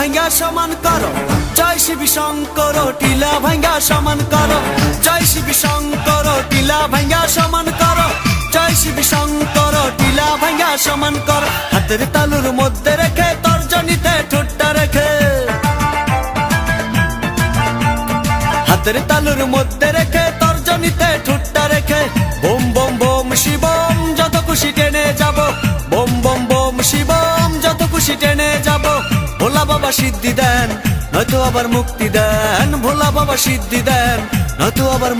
ভাঙ্গা সমান করো, জয় শিব শঙ্কর টিলা ভাঙ্গা সমান করো, জয় শিব শঙ্কর টিলা ভাঙ্গা সমান করো, জয় শিব শঙ্কর টিলা ভাঙ্গা সমান করো। হাতের তালুর মধ্যে রেখে তর্জনীতে ঠোঁটটা রেখে, হাতের তালুর মধ্যে রেখে তর্জনীতে ঠোঁটটা রেখে, বোম বোম বোম শিবম যত খুশি টেনে যাব, বোম বোম বোম শিবম যত খুশি টেনে যাব। ভোলা বাবা সিদ্ধি দেন নয়তো আবার মুক্তি দেন, ভোলা বাবা সিদ্ধি দেন নয়তো আবার